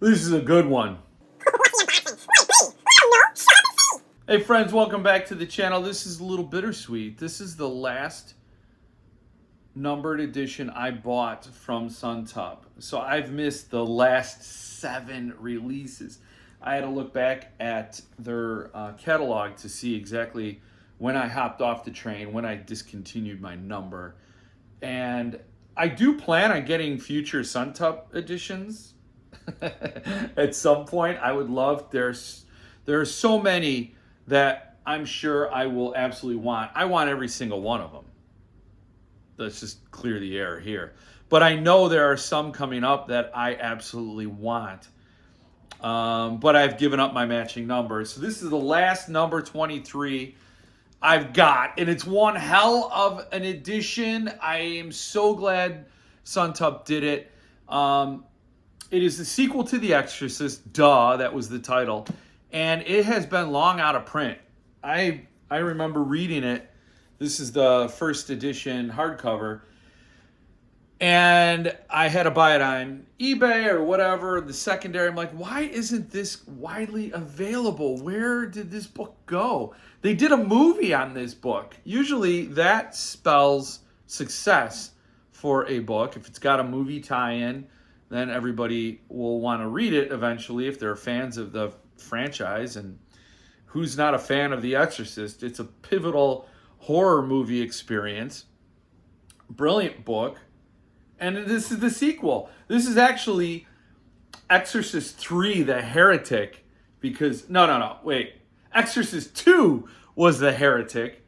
This is a good one. Hey friends, welcome back to the channel. This is a little bittersweet. This is the last numbered edition I bought from Suntup. So I've missed the last 7 releases. I had to look back at their catalog to see exactly when I hopped off the train, when I discontinued my number. And I do plan on getting future Suntup editions at some point. I would love, there are so many that I'm sure I will absolutely want. I want every single one of them. Let's just clear the air here. But I know there are some coming up that I absolutely want. But I've given up my matching numbers. So this is the last number 23 I've got. And it's one hell of an edition. I am so glad Suntup did it. It is the sequel to The Exorcist. Duh, that was the title. And it has been long out of print. I remember reading it. This is the first edition hardcover. And I had to buy it on eBay or whatever, the secondary. I'm like, why isn't this widely available? Where did this book go? They did a movie on this book. Usually that spells success for a book. If it's got a movie tie-in, then everybody will want to read it eventually if they're fans of the franchise. And who's not a fan of The Exorcist? It's a pivotal horror movie experience. Brilliant book. And this is the sequel. This is actually Exorcist 3, The Heretic, because, wait. Exorcist 2 was The Heretic,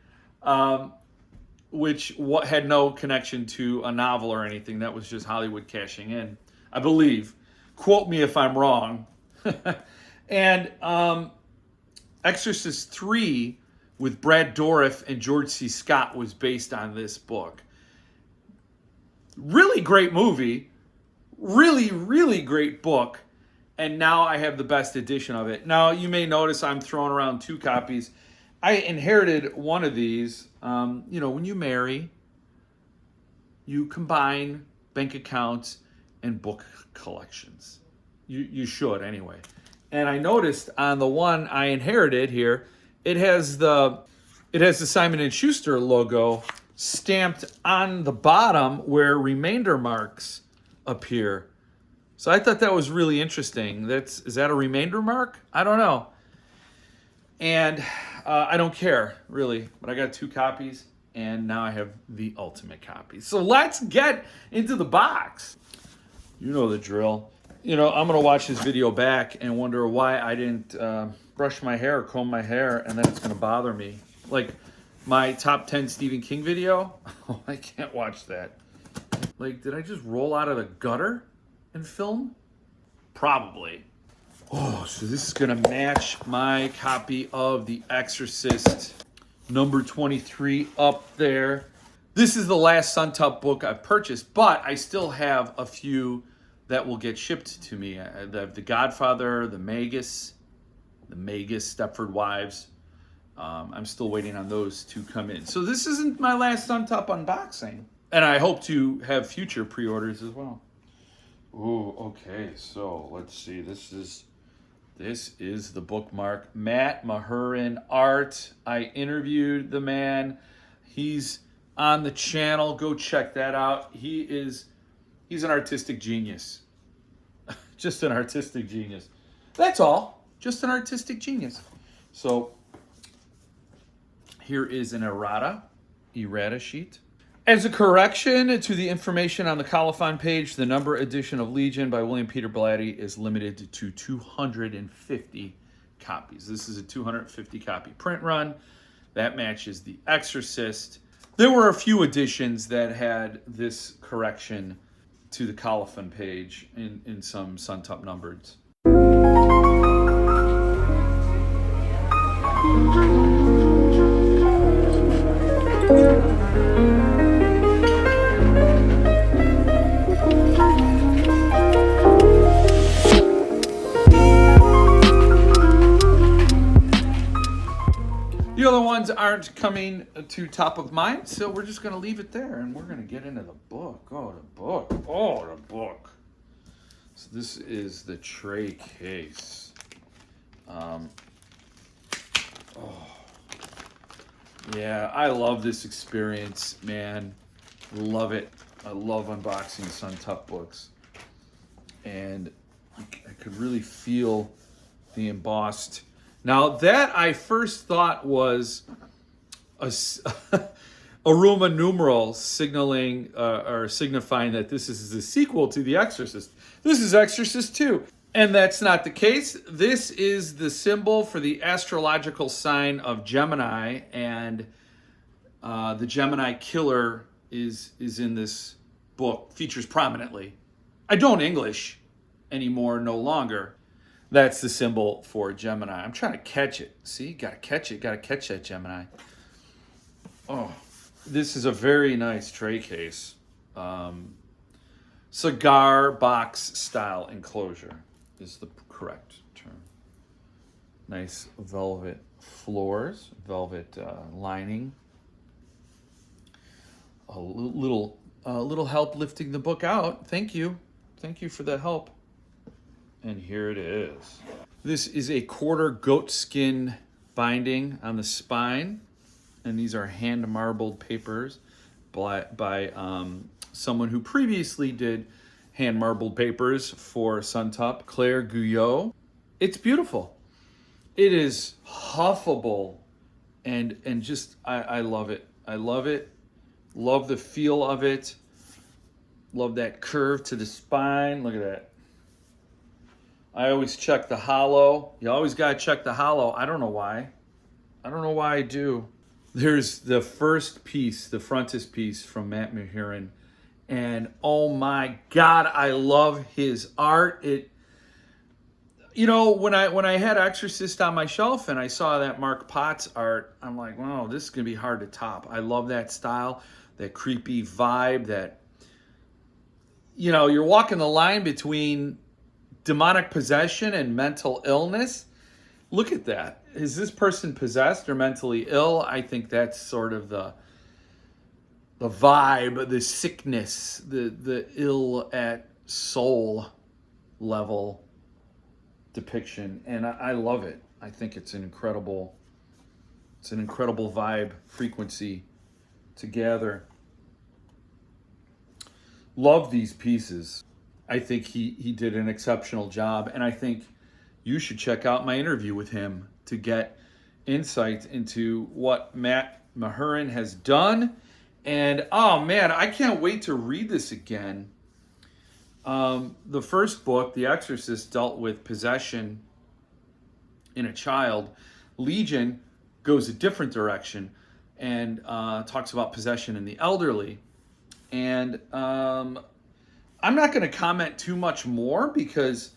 which had no connection to a novel or anything. That was just Hollywood cashing in, I believe. Quote me if I'm wrong. And Exorcist 3 with Brad Dourif and George C. Scott was based on this book. Really great movie. Really, really great book. And now I have the best edition of it. Now, you may notice I'm throwing around 2 copies. I inherited one of these. When you marry, you combine bank accounts and book collections. You should, anyway. And I noticed on the one I inherited here, it has the Simon & Schuster logo stamped on the bottom where remainder marks appear. So I thought that was really interesting. Is that a remainder mark? I don't know. And I don't care, really. But I got 2 copies, and now I have the ultimate copy. So let's get into the box. You know the drill. I'm going to watch this video back and wonder why I didn't brush my hair, comb my hair, and then it's going to bother me. Like my top 10 Stephen King video. Oh, I can't watch that. Like, did I just roll out of the gutter and film? Probably. Oh, so this is going to match my copy of The Exorcist, number 23 up there. This is the last Suntup book I've purchased, but I still have a few that will get shipped to me. The Godfather, the Magus, Stepford Wives. I'm still waiting on those to come in. So this isn't my last Suntup unboxing. And I hope to have future pre-orders as well. Ooh, okay, so let's see. This is the bookmark. Matt Mahurin art. I interviewed the man. He's on the channel. Go check that out. He's an artistic genius. Just an artistic genius. That's all. Just an artistic genius. So here is an errata sheet. As a correction to the information on the colophon page, the number edition of Legion by William Peter Blatty is limited to 250 copies. This is a 250 copy print run. That matches The Exorcist. There were a few editions that had this correction to the colophon page in some Suntup numbers. The other ones aren't coming to top of mind, so we're just going to leave it there, and we're going to get into the book. Oh, the book. So this is the tray case. Yeah, I love this experience, man. Love it. I love unboxing Suntup books. And I could really feel the embossed. Now that I first thought was a Roman numeral signaling or signifying that this is the sequel to The Exorcist. This is Exorcist 2. And that's not the case. This is the symbol for the astrological sign of Gemini, and the Gemini killer is in this book, features prominently. I don't English anymore, no longer. That's the symbol for Gemini. I'm trying to catch it. See, gotta catch it. Gotta catch that Gemini. Oh, this is a very nice tray case. Cigar box style enclosure is the correct term. Nice velvet floors, velvet lining. A little help lifting the book out. Thank you for the help. And here it is. This is a quarter goat skin binding on the spine, and these are hand marbled papers by someone who previously did hand marbled papers for Suntup, Claire Guyot. It's beautiful. It is huffable, and just I love it. I love it. Love the feel of it. Love that curve to the spine. Look at that. I always check the hollow. You always gotta check the hollow. I don't know why. I do. There's the first piece, the frontispiece from Matt Mahurin. And oh my God, I love his art. When I had Exorcist on my shelf and I saw that Mark Potts art, I'm like, wow, this is gonna be hard to top. I love that style, that creepy vibe, that, you're walking the line between demonic possession and mental illness. Look at that. Is this person possessed or mentally ill? I think that's sort of the vibe, the sickness, the ill at soul level depiction, and I love it. I think it's an incredible vibe, frequency to gather. Love these pieces. I think he did an exceptional job, and I think you should check out my interview with him to get insight into what Matt Mahurin has done. And oh man, I can't wait to read this again. The first book, The Exorcist, dealt with possession in a child. Legion goes a different direction and talks about possession in the elderly. And I'm not going to comment too much more because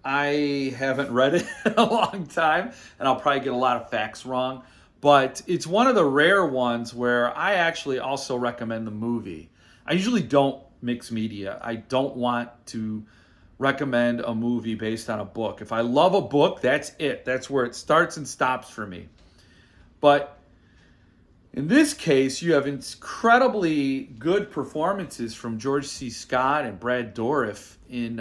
I haven't read it in a long time, and I'll probably get a lot of facts wrong. But it's one of the rare ones where I actually also recommend the movie. I usually don't mix media. I don't want to recommend a movie based on a book. If I love a book, that's it. That's where it starts and stops for me. But in this case, you have incredibly good performances from George C. Scott and Brad Dourif in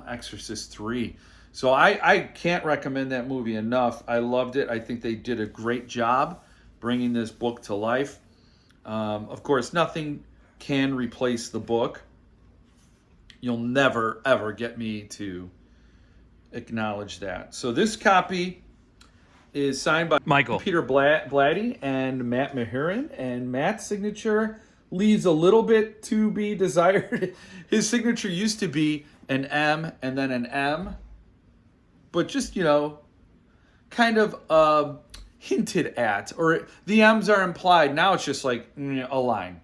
Exorcist 3. So I can't recommend that movie enough. I loved it. I think they did a great job bringing this book to life. Of course, nothing can replace the book. You'll never, ever get me to acknowledge that. So this copy is signed by Michael Peter Blatty and Matt Mahurin, and Matt's signature leaves a little bit to be desired. His signature used to be an M and then an M, but just, kind of hinted at, or the M's are implied. Now it's just like a line.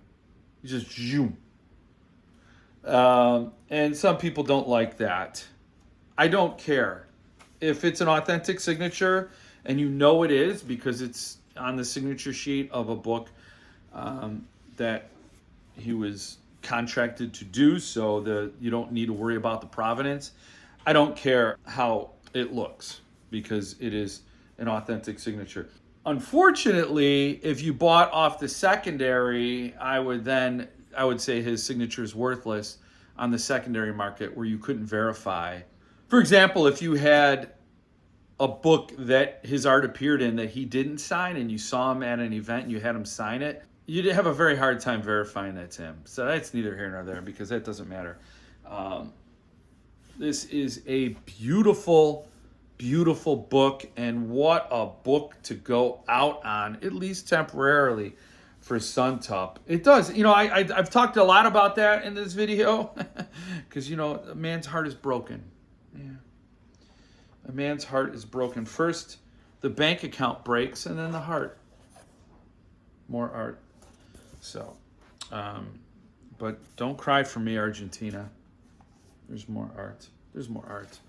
You just zoom. And some people don't like that. I don't care. If it's an authentic signature, and it is because it's on the signature sheet of a book that he was contracted to do, so you don't need to worry about the provenance. I don't care how it looks because it is an authentic signature. Unfortunately, if you bought off the secondary, I would say his signature is worthless. on the secondary market where you couldn't verify. For example, if you had a book that his art appeared in that he didn't sign and you saw him at an event and you had him sign it, you'd have a very hard time verifying that's him. So that's neither here nor there because that doesn't matter. This is a beautiful, beautiful book, and what a book to go out on, at least temporarily, for Suntup. It does. I've talked a lot about that in this video because, a man's heart is broken. Yeah. A man's heart is broken. First, the bank account breaks, and then the heart. More art. So, but don't cry for me, Argentina. There's more art. There's more art.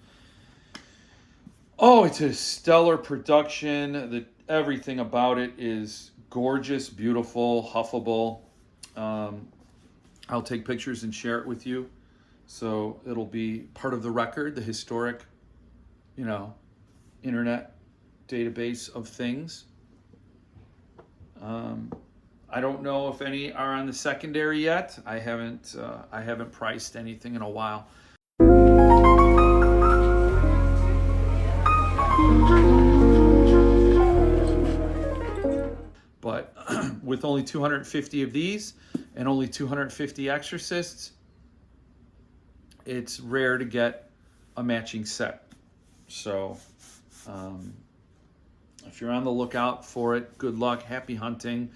Oh, it's a stellar production. Everything about it is gorgeous, beautiful, huffable. I'll take pictures and share it with you. So it'll be part of the record, the historic, internet database of things. I don't know if any are on the secondary yet. I haven't priced anything in a while. But with only 250 of these and only 250 exorcists, it's rare to get a matching set. So if you're on the lookout for it, good luck, happy hunting.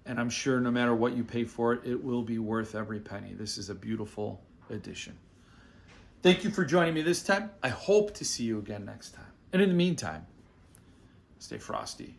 And I'm sure no matter what you pay for it, it will be worth every penny. This is a beautiful edition. Thank you for joining me this time. I hope to see you again next time. And in the meantime, stay frosty.